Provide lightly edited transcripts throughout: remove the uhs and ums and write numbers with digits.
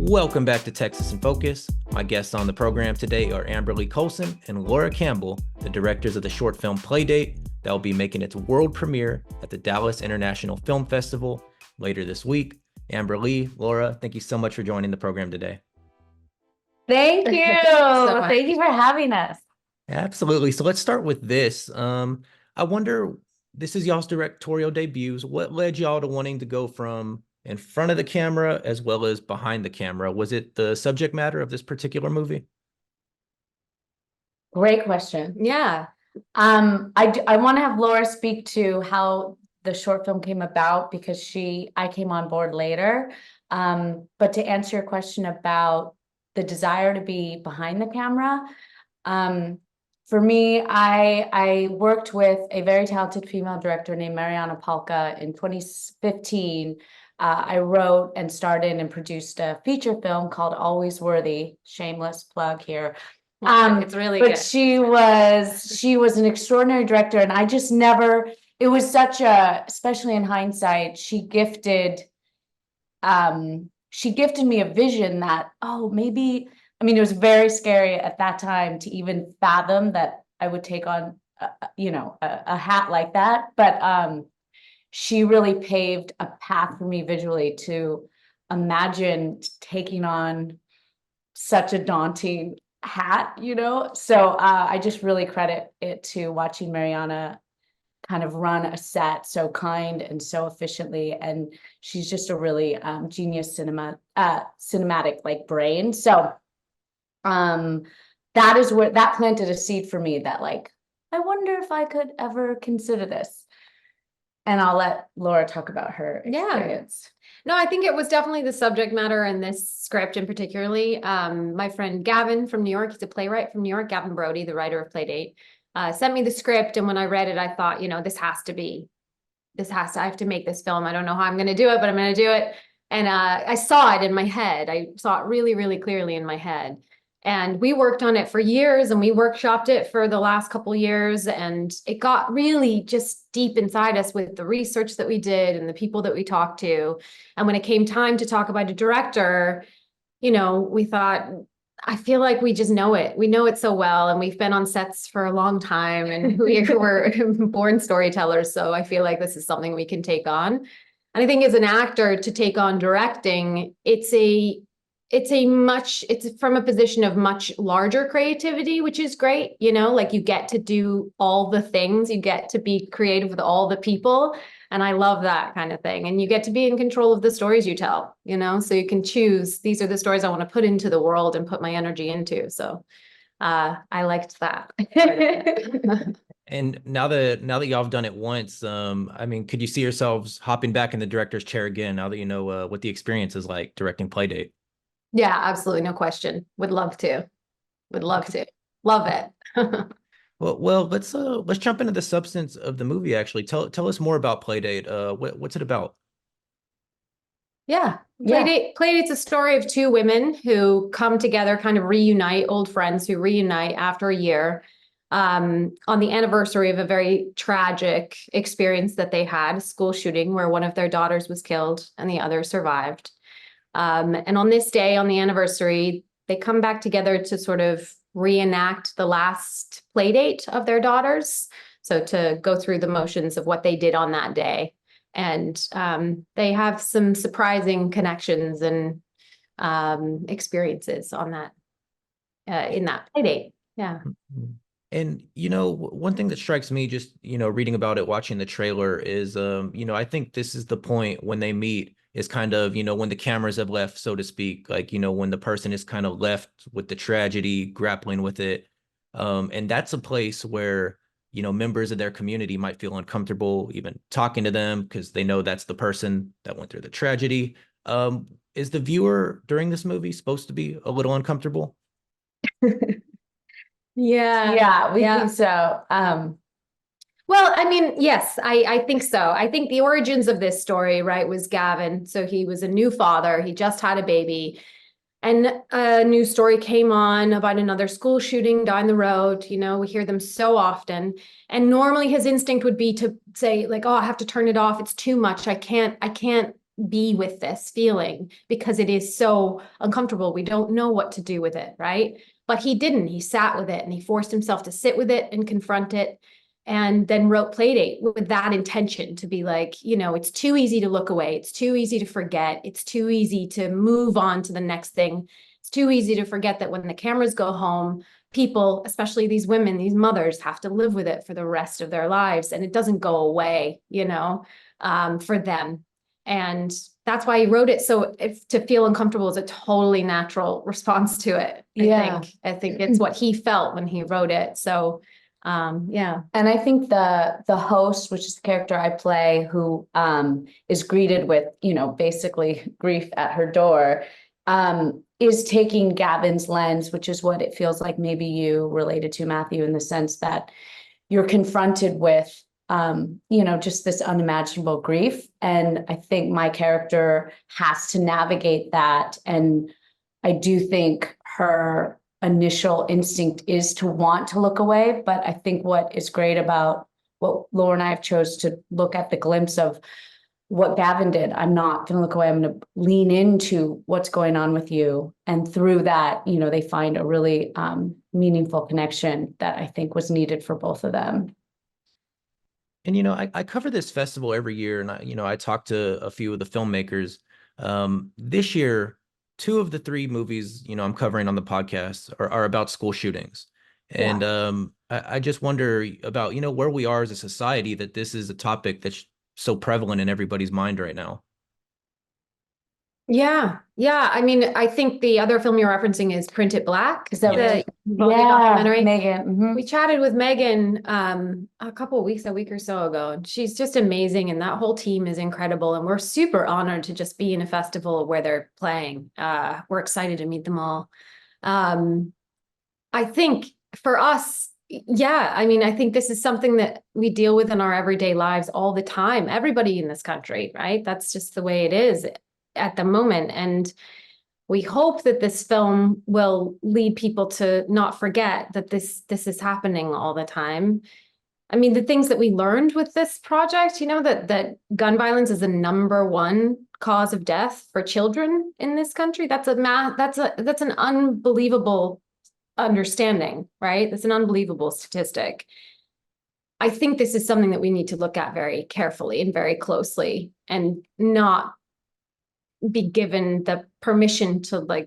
Welcome back to Texas in Focus. My guests on the program today are Amberlee Colson and Laura Campbell, the directors of the short film Playdate that will be making its world premiere at the Dallas International Film Festival later this week. Amberlee, Laura, thank you so much for joining the program today. Thank you. Thank you for having us. Absolutely. So let's start with this. I wonder, this is y'all's directorial debuts. What led y'all to wanting to go from in front of the camera as well as behind the camera? Was it the subject matter of this particular movie? Great question. Yeah. I want to have Laura speak to how the short film came about because I came on board later. But to answer your question about the desire to be behind the camera, for me, I worked with a very talented female director named Mariana Palka in 2015. I wrote and started and produced a feature film called Always Worthy. Shameless plug here. It's really good. She was an extraordinary director, and I just never, it was such a, especially in hindsight, she gifted me a vision that, maybe, I mean, it was very scary at that time to even fathom that I would take on, a hat like that. But she really paved a path for me visually to imagine taking on such a daunting hat, So I just really credit it to watching Mariana kind of run a set so kind and so efficiently, and she's just a really genius cinematic like brain. So that is where that planted a seed for me that like, I wonder if I could ever consider this. And I'll let Laura talk about her experience. No, I think it was definitely the subject matter in this script in particularly. My friend Gavin from New York, he's a playwright from New York, Gavin Brody, the writer of Playdate, sent me the script. And when I read it, I thought, I have to make this film. I don't know how I'm going to do it, but I'm going to do it. And I saw it in my head. I saw it really, really clearly in my head. And we worked on it for years, and we workshopped it for the last couple of years. And it got really just deep inside us with the research that we did and the people that we talked to. And when it came time to talk about a director, we thought, I feel like we just know it. We know it so well. And we've been on sets for a long time, and we're born storytellers. So I feel like this is something we can take on. And I think as an actor to take on directing, it's from a position of much larger creativity, which is great. Like you get to do all the things, you get to be creative with all the people. And I love that kind of thing. And you get to be in control of the stories you tell, so you can choose, these are the stories I want to put into the world and put my energy into. So I liked that. And now that y'all have done it once, could you see yourselves hopping back in the director's chair again now that you know what the experience is like directing Playdate? Yeah, absolutely. No question. Would love to. Love it. Well, let's jump into the substance of the movie. Actually, tell us more about Playdate. What's it about? Yeah. Playdate's a story of two women who come together, kind of reunite, old friends who reunite after a year, on the anniversary of a very tragic experience that they had, a school shooting where one of their daughters was killed and the other survived. And on this day, on the anniversary, they come back together to sort of reenact the last play date of their daughters. So to go through the motions of what they did on that day. And they have some surprising connections and experiences on that, in that play date. Yeah. And, one thing that strikes me just, reading about it, watching the trailer is, I think this is the point when they meet is kind of, when the cameras have left, so to speak, like, when the person is kind of left with the tragedy, grappling with it. And that's a place where, members of their community might feel uncomfortable even talking to them because they know that's the person that went through the tragedy. Is the viewer during this movie supposed to be a little uncomfortable? Yeah, we think so. Well, yes, I think so. I think the origins of this story, right, was Gavin. So he was a new father. He just had a baby. And a news story came on about another school shooting down the road. We hear them so often. And normally his instinct would be to say like, oh, I have to turn it off. It's too much. I can't be with this feeling because it is so uncomfortable. We don't know what to do with it, right? But he didn't. He sat with it and he forced himself to sit with it and confront it, and then wrote Playdate with that intention to be like, it's too easy to look away. It's too easy to forget. It's too easy to move on to the next thing. It's too easy to forget that when the cameras go home, people, especially these women, these mothers, have to live with it for the rest of their lives. And it doesn't go away, for them. And that's why he wrote it. So if to feel uncomfortable is a totally natural response to it. I think it's what he felt when he wrote it. So yeah. And I think the host, which is the character I play, who is greeted with, basically grief at her door, is taking Gavin's lens, which is what it feels like maybe you related to, Matthew, in the sense that you're confronted with just this unimaginable grief. And I think my character has to navigate that. And I do think her initial instinct is to want to look away. But I think what is great about what Laura and I have chose to look at the glimpse of what Gavin did. I'm not going to look away. I'm going to lean into what's going on with you. And through that, they find a really meaningful connection that I think was needed for both of them. And, I cover this festival every year, and I talk to a few of the filmmakers. This year, 2 of the 3 movies, I'm covering on the podcast are about school shootings. And I just wonder about, where we are as a society, that this is a topic that's so prevalent in everybody's mind right now. Yeah. I mean, I think the other film you're referencing is Print It Black. Is that the documentary? Megan. Mm-hmm. We chatted with Megan a week or so ago, and she's just amazing. And that whole team is incredible. And we're super honored to just be in a festival where they're playing. We're excited to meet them all. I think for us, I think this is something that we deal with in our everyday lives all the time. Everybody in this country, right? That's just the way it is at the moment. And we hope that this film will lead people to not forget that this is happening all the time. I mean, the things that we learned with this project, that gun violence is the #1 cause of death for children in this country. That's an unbelievable understanding, right? That's an unbelievable statistic. I think this is something that we need to look at very carefully and very closely, and not be given the permission to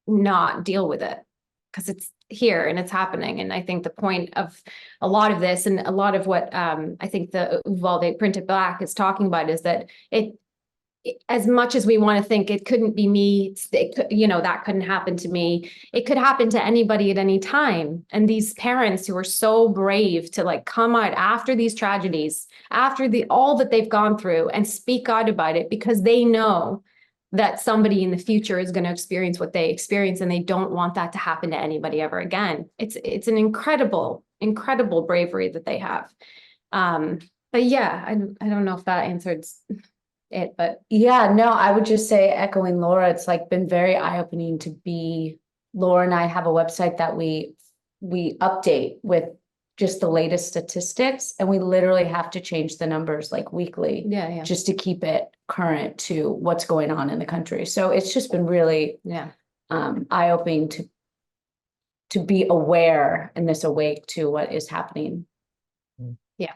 not deal with it, because it's here and it's happening. And I think the point of a lot of this, and a lot of what I think the Uvalde Print It Black is talking about, is that as much as we want to think it couldn't be me, that couldn't happen to me, it could happen to anybody at any time. And these parents who are so brave to come out after these tragedies, after all that they've gone through, and speak out about it, because they know that somebody in the future is going to experience what they experience, and they don't want that to happen to anybody ever again. It's an incredible bravery that they have. But yeah, I don't know if that answered it, but yeah, no, I would just say, echoing Laura, it's been very eye-opening to be. Laura and I have a website that we update with just the latest statistics, and we literally have to change the numbers weekly, just to keep it current to what's going on in the country. So it's just been really eye-opening to be aware and awake to what is happening. Yeah.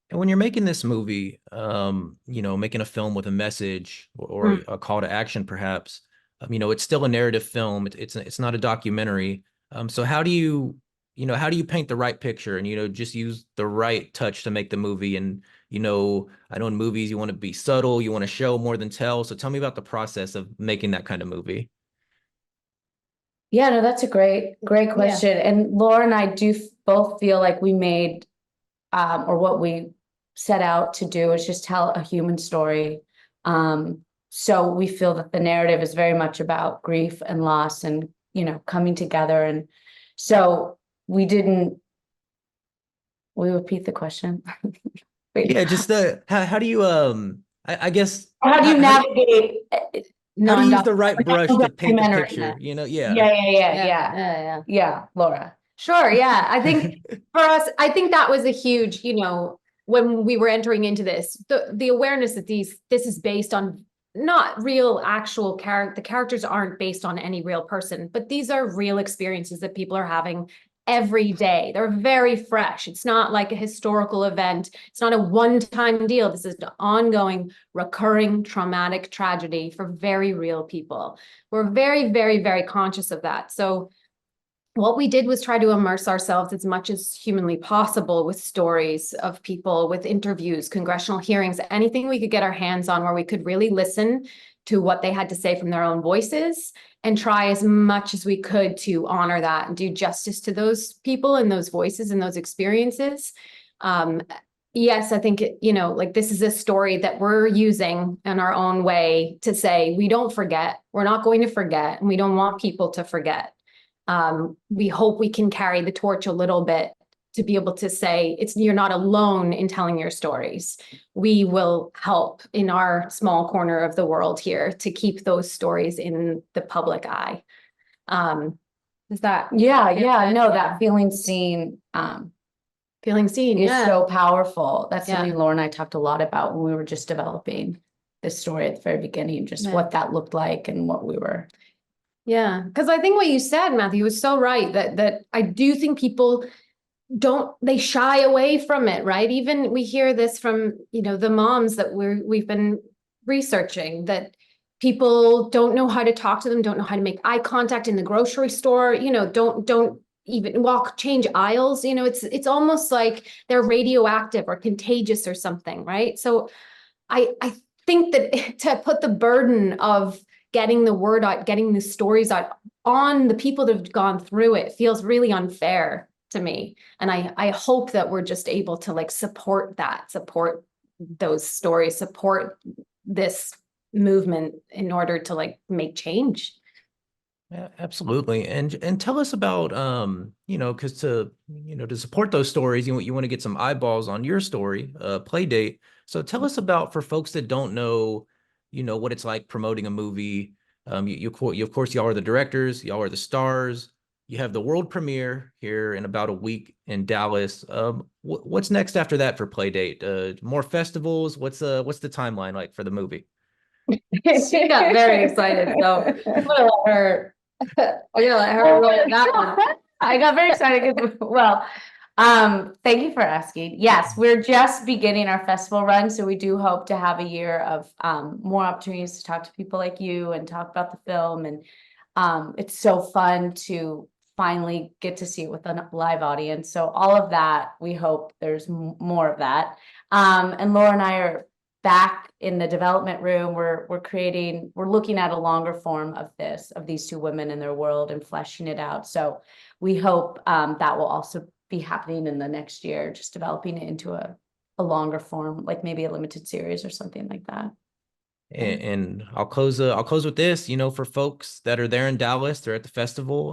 And when you're making this movie, making a film with a message or a call to action, perhaps, it's still a narrative film. It's not a documentary. So how do you paint the right picture and, just use the right touch to make the movie? And, I know in movies, you want to be subtle, you want to show more than tell. So tell me about the process of making that kind of movie. Yeah, no, that's a great question. Yeah. And Laura and I do both feel like we made, or what we set out to do is just tell a human story. So we feel that the narrative is very much about grief and loss and, coming together. And so we repeat the question. Yeah, just how do you I guess how do you navigate how do you use the right brush to paint the picture? Yeah, Laura. Sure. Yeah. I think for us, that was a huge, when we were entering into this, the awareness that this is based on not real actual the characters aren't based on any real person, but these are real experiences that people are having every day. They're very fresh. It's not like a historical event. It's not a one-time deal. This is an ongoing, recurring traumatic tragedy for very real people. We're very, very, very conscious of that. So what we did was try to immerse ourselves as much as humanly possible with stories of people, with interviews, congressional hearings, anything we could get our hands on where we could really listen to what they had to say from their own voices and try as much as we could to honor that and do justice to those people and those voices and those experiences. Yes, I think, like this is a story that we're using in our own way to say, we don't forget, we're not going to forget, and we don't want people to forget. We hope we can carry the torch a little bit to be able to say you're not alone in telling your stories. We will help in our small corner of the world here to keep those stories in the public eye. Is that? Yeah, no, that feeling seen, Feeling seen, is yeah. so powerful. That's Yeah. something Laura and I talked a lot about when we were just developing this story at the very beginning, just Yeah. what that looked like and what we were. Yeah, because I think what you said, Matthew, was so right that I do think people they shy away from it, right? Even we hear this from, the moms that we've been researching, that people don't know how to talk to them, don't know how to make eye contact in the grocery store, don't even change aisles, it's almost like they're radioactive or contagious or something, right? So I think that to put the burden of getting the word out, getting the stories out on the people that have gone through it feels really unfair to me. And I hope that we're just able to support those stories, support this movement in order to make change. Yeah, absolutely. And tell us about because to support those stories, you want to get some eyeballs on your story, Playdate. So tell us about, for folks that don't know, what it's like promoting a movie. You of course, y'all are the directors, y'all are the stars. You have the world premiere here in about a week in Dallas. What's next after that for Playdate? More festivals? What's the timeline like for the movie? She got very excited, so I'm gonna let her roll that one. I got very excited because, thank you for asking. Yes, we're just beginning our festival run, so we do hope to have a year of more opportunities to talk to people like you and talk about the film. And it's so fun to finally get to see it with a live audience. So all of that, we hope there's more of that. And Laura and I are back in the development room. We're looking at a longer form of these two women in their world and fleshing it out. So we hope that will also be happening in the next year, just developing it into a longer form, like maybe a limited series or something like that. And I'll close with this, for folks that are there in Dallas, they're at the festival.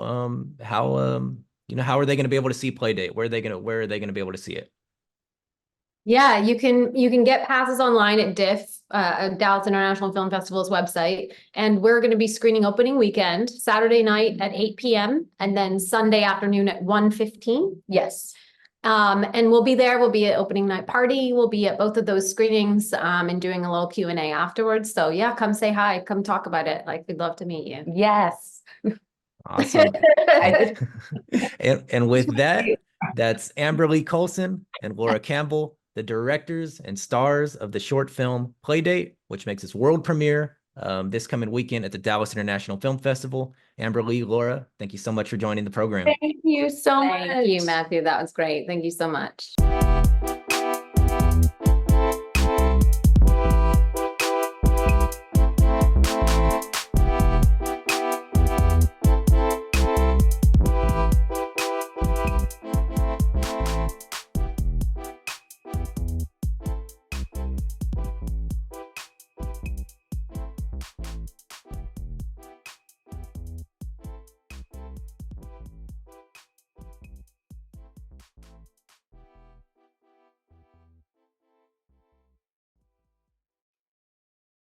How are they going to be able to see Playdate? Where are they going to be able to see it? Yeah, you can get passes online at DIF, Dallas International Film Festival's website. And we're going to be screening opening weekend, Saturday night at 8 p.m. and then Sunday afternoon at 1:15. Yes. And we'll be there. We'll be at opening night party. We'll be at both of those screenings and doing a little Q&A afterwards. So yeah, come say hi, come talk about it. We'd love to meet you. Yes. Awesome. and with that, that's Amberlee Colson and Laura Campbell, the directors and stars of the short film Playdate, which makes its world premiere this coming weekend at the Dallas International Film Festival. Amberlee, Laura, thank you so much for joining the program. Thank you so much. Thank you, Matthew. That was great. Thank you so much.